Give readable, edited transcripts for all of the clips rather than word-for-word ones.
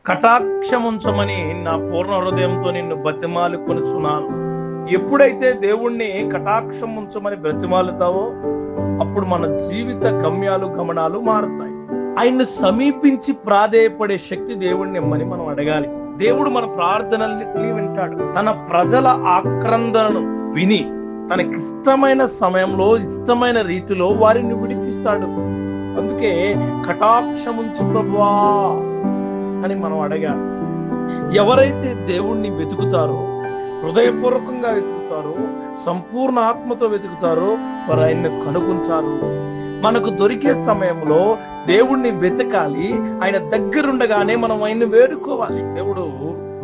కటాక్షముంచమని నా పూర్ణ హృదయంతో నిన్ను బతిమాలు కొనుచున్నాను. ఎప్పుడైతే దేవుణ్ణి కటాక్షం ఉంచమని బ్రతిమాలుతావో అప్పుడు మన జీవిత గమనాలు మారుతాయి. ఆయన్ని సమీపించి ప్రాధేయపడే శక్తి దేవుణ్ణి ఇమ్మని మనం అడగాలి. దేవుడు మన ప్రార్థనల్ని వింటాడు. తన ప్రజల ఆక్రందనను విని తనకిష్టమైన సమయంలో ఇష్టమైన రీతిలో వారిని విడిపిస్తాడు. అందుకే కటాక్షముంచు ప్రభువా అని మనం అడగాలి. ఎవరైతే దేవుణ్ణి వెతుకుతారో, హృదయపూర్వకంగా వెతుకుతారో, సంపూర్ణ ఆత్మతో వెతుకుతారో వారు ఆయన్ని కనుగొంటారు. మనకు దొరికే సమయంలో దేవుణ్ణి వెతకాలి. ఆయన దగ్గరుండగానే మనం ఆయన్ని వేడుకోవాలి. దేవుడు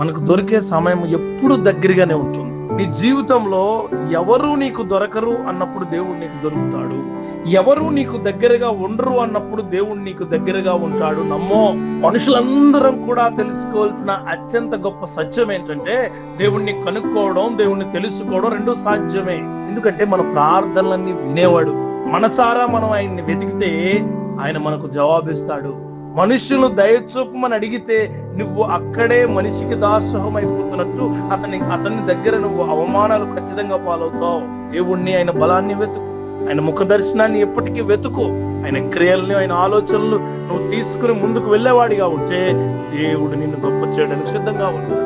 మనకు దొరికే సమయం ఎప్పుడు దగ్గరగానే ఉంటుంది. నీ జీవితంలో ఎవరు నీకు దొరకరు అన్నప్పుడు దేవుడు నీకు దొరుకుతాడు. ఎవరు నీకు దగ్గరగా ఉండరు అన్నప్పుడు దేవుడు నీకు దగ్గరగా ఉంటాడు. నమ్మో. మనుషులందరం కూడా తెలుసుకోవాల్సిన అత్యంత గొప్ప సత్యం ఏంటంటే దేవుణ్ణి కనుక్కోవడం, దేవుణ్ణి తెలుసుకోవడం రెండు సాధ్యమే. ఎందుకంటే మన ప్రార్థనలన్నీ వినేవాడు. మనసారా మనం ఆయన్ని వెతికితే ఆయన మనకు జవాబిస్తాడు. మనుషులు దయచూపమని అడిగితే నువ్వు అక్కడే మనిషికి దాసోహం అయిపోతున్నట్టు అతని దగ్గర నువ్వు అవమానాలు ఖచ్చితంగా పాలవుతావు. దేవుణ్ణి, ఆయన బలాన్ని వెతుకు, ఆయన ముఖ దర్శనాన్ని ఎప్పటికీ వెతుకు. ఆయన క్రియల్ని, ఆయన ఆలోచనలు నువ్వు తీసుకుని ముందుకు వెళ్ళేవాడిగా ఉంటే దేవుడు నిన్ను గొప్ప చేయడానికి సిద్ధంగా ఉంటాడు.